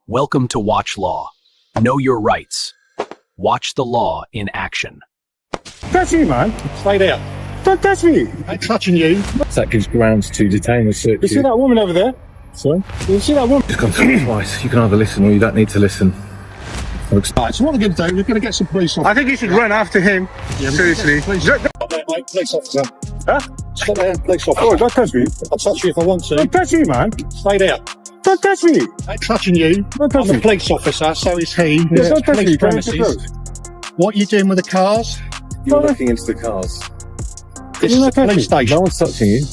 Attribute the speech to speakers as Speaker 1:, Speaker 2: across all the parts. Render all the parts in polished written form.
Speaker 1: Welcome to Watch Law. Know your rights. Watch the law in action.
Speaker 2: Touch me, man.
Speaker 3: Stay there.
Speaker 2: Don't touch me.
Speaker 3: I ain't touching you.
Speaker 4: That gives grounds to detain or search
Speaker 2: You see that woman over there?
Speaker 4: Sorry?
Speaker 2: You see that woman?
Speaker 4: It's gone through twice. You can either listen or you don't need to listen.
Speaker 3: Right, so what we're going to do, we're going to get some police officers.
Speaker 2: I think you should run after him.
Speaker 3: Yeah,
Speaker 2: Seriously.
Speaker 3: Police officer. Police officer.
Speaker 2: Huh?
Speaker 3: Stay there, police officer.
Speaker 2: Oh, don't touch me.
Speaker 3: I'll touch you if I want to.
Speaker 2: Don't touch me, man.
Speaker 3: Stay there.
Speaker 2: Don't touch me.
Speaker 3: I ain't touching you.
Speaker 2: Don't touch
Speaker 3: I'm a
Speaker 2: me.
Speaker 3: police officer, so is he.
Speaker 2: Yeah, don't touch me.
Speaker 3: Police premises. What are you doing with the cars?
Speaker 4: You're looking into the cars.
Speaker 3: This
Speaker 2: You're
Speaker 3: is a
Speaker 2: not touching
Speaker 3: police
Speaker 2: me.
Speaker 4: No
Speaker 3: station.
Speaker 4: one's touching you.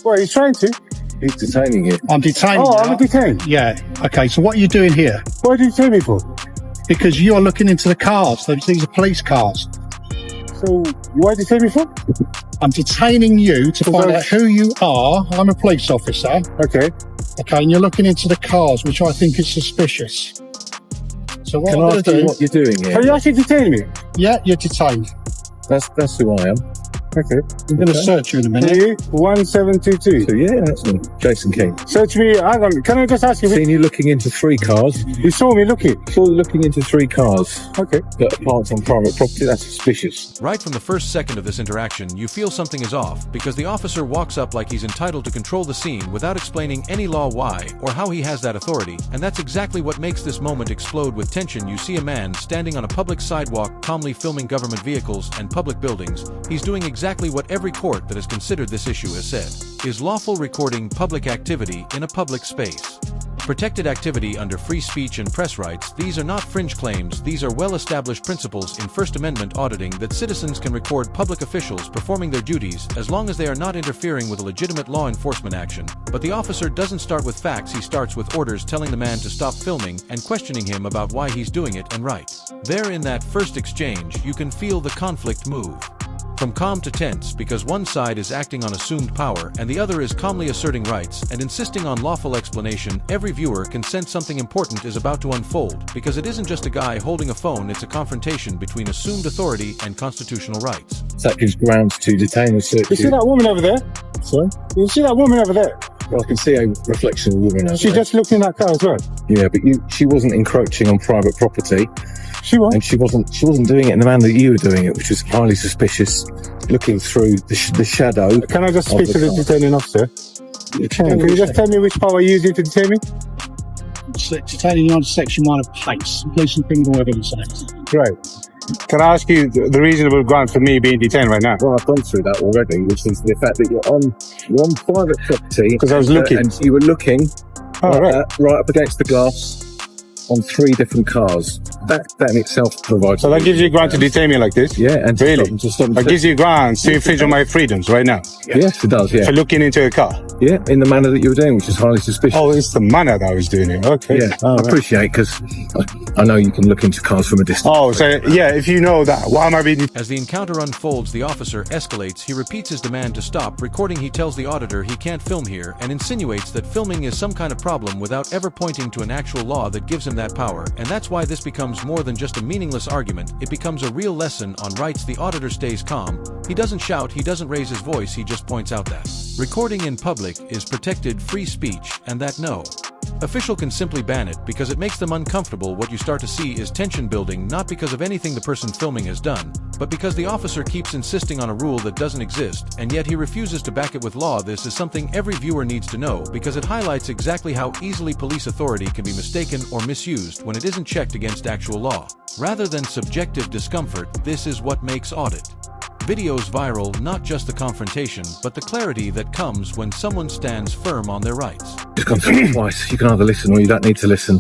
Speaker 2: What, he's trying to?
Speaker 4: He's detaining you.
Speaker 3: I'm detaining
Speaker 2: Oh,
Speaker 3: you.
Speaker 2: I'm detained.
Speaker 3: Yeah. Okay, so what are you doing here?
Speaker 2: What did you tell me for?
Speaker 3: Because you're looking into the cars. These are police cars.
Speaker 2: So, why did you tell me for?
Speaker 3: I'm detaining you to find
Speaker 2: Okay.
Speaker 3: out who you are. I'm a police officer.
Speaker 2: Okay.
Speaker 3: Okay, and you're looking into the cars, which I think is suspicious. So what
Speaker 4: Can
Speaker 3: I'm
Speaker 4: I
Speaker 3: going
Speaker 4: ask
Speaker 3: to
Speaker 4: you
Speaker 3: do?
Speaker 4: what you're doing
Speaker 2: Are
Speaker 4: here?
Speaker 2: you actually detaining me?
Speaker 3: Yeah, you're detained.
Speaker 4: That's who I am.
Speaker 2: Okay.
Speaker 3: I'm going to
Speaker 4: Okay.
Speaker 3: search you in a minute.
Speaker 2: 1722.
Speaker 4: So yeah, that's me, Jason King.
Speaker 2: Search me. Hang on. Can I just ask you?
Speaker 4: Seen you looking into 3 cars.
Speaker 2: You saw me looking.
Speaker 4: Saw you looking into 3 cars
Speaker 2: Okay.
Speaker 4: that are parked on private property. That's suspicious.
Speaker 5: Right from the first second of this interaction, you feel something is off because the officer walks up like he's entitled to control the scene without explaining any law why or how he has that authority, and that's exactly what makes this moment explode with tension. You see a man standing on a public sidewalk calmly filming government vehicles and public buildings. He's doing exactly what every court that has considered this issue has said. Is lawful recording public activity in a public space? Protected activity under free speech and press rights, these are not fringe claims, these are well-established principles in First Amendment auditing that citizens can record public officials performing their duties as long as they are not interfering with a legitimate law enforcement action. But the officer doesn't start with facts, he starts with orders telling the man to stop filming and questioning him about why he's doing it and right. There in that first exchange, you can feel the conflict move. From calm to tense because one side is acting on assumed power and the other is calmly asserting rights and insisting on lawful explanation. Every viewer can sense something important is about to unfold because it isn't just a guy holding a phone, it's a confrontation between assumed authority and constitutional rights.
Speaker 4: That gives grounds to detain or search
Speaker 2: You see
Speaker 4: you.
Speaker 2: that woman over there?
Speaker 4: Sorry?
Speaker 2: You see that woman over there?
Speaker 4: Well, I can see a reflection of a woman over
Speaker 2: She
Speaker 4: there.
Speaker 2: just looked in that car as well.
Speaker 4: Yeah, but she wasn't encroaching on private property,
Speaker 2: She won.
Speaker 4: and she wasn't doing it in the manner that you were doing it, which was highly suspicious. Looking through the shadow.
Speaker 2: Can I just
Speaker 4: of
Speaker 2: speak to the
Speaker 4: car.
Speaker 2: detaining officer?
Speaker 4: You
Speaker 2: Can you just tell me which power you're using to detain me?
Speaker 3: Detaining you under Section 1 of PACE, Police and Criminal Evidence Act.
Speaker 2: Right. Can I ask you the reasonable ground for me being detained right now?
Speaker 4: Well, I've gone through that already, which is the fact that you're on private property.
Speaker 2: Because I was looking.
Speaker 4: And you were looking
Speaker 2: Oh, right.
Speaker 4: right up against the glass on 3 different cars. That in itself provides.
Speaker 2: So that gives you ground to detain me like this?
Speaker 4: Yeah, and
Speaker 2: Really?
Speaker 4: to stop
Speaker 2: That gives you grounds to infringe on my freedoms right now
Speaker 4: Yes, it does. Yeah,
Speaker 2: for looking into a car.
Speaker 4: yeah, in the manner that you were doing, which is highly suspicious.
Speaker 2: Oh, it's the manner that I was doing it. Okay.
Speaker 4: Yeah,
Speaker 2: All
Speaker 4: I
Speaker 2: right.
Speaker 4: appreciate because I know you can look into cars from a distance.
Speaker 2: Oh, so yeah, if you know that, why am I being...
Speaker 5: As the encounter unfolds, the officer escalates, he repeats his demand to stop recording, he tells the auditor he can't film here and insinuates that filming is some kind of problem without ever pointing to an actual law that gives him that power, and that's why this becomes more than just a meaningless argument, it becomes a real lesson on rights. The auditor stays calm, he doesn't shout, he doesn't raise his voice, he just points out that recording in public is protected free speech and that no official can simply ban it because it makes them uncomfortable. What you start to see is tension building, not because of anything the person filming has done, but because the officer keeps insisting on a rule that doesn't exist, and yet he refuses to back it with law. This is something every viewer needs to know because it highlights exactly how easily police authority can be mistaken or misused when it isn't checked against actual law. Rather than subjective discomfort, this is what makes audit videos viral, not just the confrontation, but the clarity that comes when someone stands firm on their rights.
Speaker 4: It's gone through twice. You can either listen or you don't need to listen.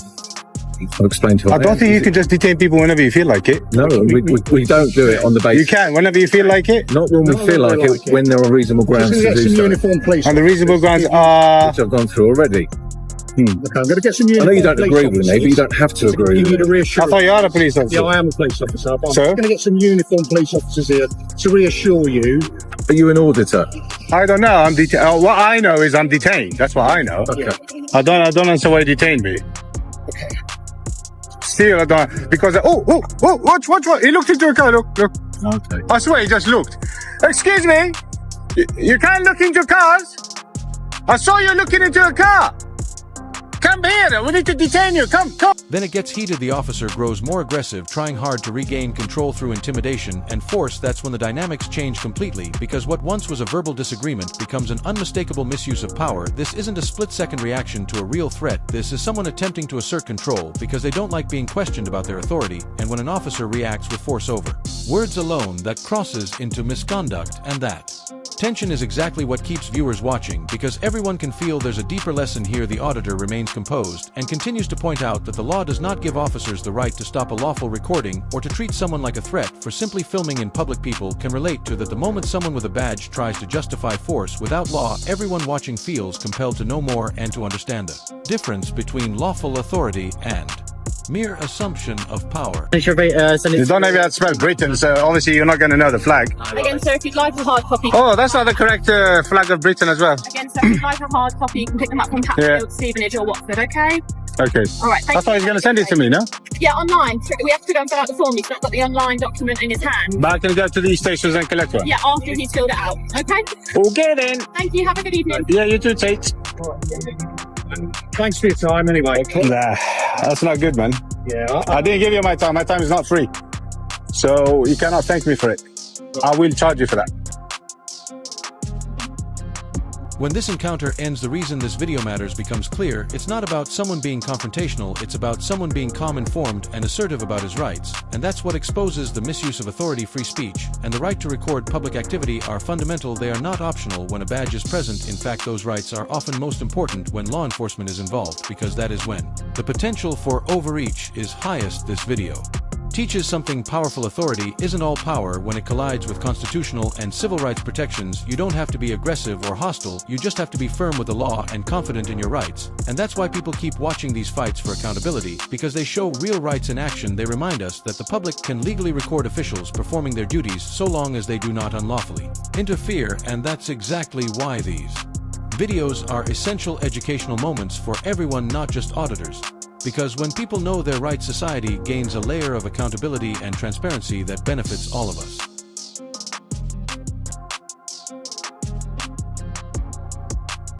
Speaker 4: I'll explain to you.
Speaker 2: I don't think you can just detain people whenever you feel like it.
Speaker 4: No, we don't do it on the basis.
Speaker 2: You can, whenever you feel like it.
Speaker 4: Not when we feel like it, when there are reasonable grounds
Speaker 3: We're
Speaker 4: to
Speaker 3: going to get
Speaker 4: do
Speaker 3: some
Speaker 4: so.
Speaker 3: uniform police.
Speaker 2: And the reasonable grounds are...
Speaker 4: Which I've gone through already.
Speaker 3: Okay, I'm going to get some
Speaker 4: I
Speaker 3: uniform
Speaker 4: know you don't
Speaker 3: police
Speaker 4: agree with me, but you
Speaker 3: officers
Speaker 4: don't have to agree
Speaker 3: give
Speaker 4: with
Speaker 3: you the
Speaker 4: me.
Speaker 2: I
Speaker 3: reassurance.
Speaker 2: thought you are a police officer.
Speaker 3: Yeah, I am a police officer. But I'm
Speaker 2: Sir?
Speaker 3: just going to get some uniform police officers here to reassure you.
Speaker 4: Are you an auditor?
Speaker 2: I don't know. I'm detained. What I know is I'm detained. That's what I know.
Speaker 4: Okay.
Speaker 2: I don't understand why you detained me.
Speaker 3: Okay.
Speaker 2: Still, I don't, because, watch. He looked into a car, look.
Speaker 4: Okay.
Speaker 2: I swear he just looked. Excuse me, you can't look into cars. I saw you looking into a car. Can come here. We need to detain you. Come.
Speaker 5: Then it gets heated. The officer grows more aggressive, trying hard to regain control through intimidation and force. That's when the dynamics change completely, because what once was a verbal disagreement becomes an unmistakable misuse of power. This isn't a split-second reaction to a real threat. This is someone attempting to assert control because they don't like being questioned about their authority, and when an officer reacts with force over words alone, that crosses into misconduct, and that tension is exactly what keeps viewers watching, because everyone can feel there's a deeper lesson here. The auditor remains composed and continues to point out that the law does not give officers the right to stop a lawful recording or to treat someone like a threat for simply filming in public. People can relate to that. The moment someone with a badge tries to justify force without law, everyone watching feels compelled to know more and to understand the difference between lawful authority and mere assumption of power.
Speaker 2: You don't even have to spell Britain, so obviously you're not going to know the flag.
Speaker 6: Again, sir, if you'd like a hard copy.
Speaker 2: Oh, that's not the correct flag of Britain as well.
Speaker 6: Again, sir, if you'd like a hard copy, you can pick them up from Hatfield, Stevenage or Watford, okay?
Speaker 2: Okay.
Speaker 6: All right,
Speaker 2: That's why he's going to send it to me, no?
Speaker 6: Yeah, online. We have to go and fill out the form. He's not got the online document in his hand.
Speaker 2: But I can go to these stations and collect one.
Speaker 6: Yeah, after he's filled it out, okay?
Speaker 2: Okay then.
Speaker 6: Thank you, have a good evening.
Speaker 2: Yeah, you too, Tate.
Speaker 3: Thanks for your time anyway.
Speaker 2: Nah, that's not good, man.
Speaker 3: Yeah.
Speaker 2: I didn't give you my time. My time is not free. So you cannot thank me for it. I will charge you for that.
Speaker 5: When this encounter ends, the reason this video matters becomes clear. It's not about someone being confrontational, it's about someone being calm, informed, and assertive about his rights. And that's what exposes the misuse of authority. Free speech and the right to record public activity are fundamental. They are not optional when a badge is present. In fact, those rights are often most important when law enforcement is involved, because that is when the potential for overreach is highest. This video teaches something powerful. Authority isn't all power. When it collides with constitutional and civil rights protections, you don't have to be aggressive or hostile, you just have to be firm with the law and confident in your rights. And that's why people keep watching these fights for accountability, because they show real rights in action. They remind us that the public can legally record officials performing their duties so long as they do not unlawfully interfere. And that's exactly why these videos are essential educational moments for everyone, not just auditors. Because when people know their rights, society gains a layer of accountability and transparency that benefits all of us.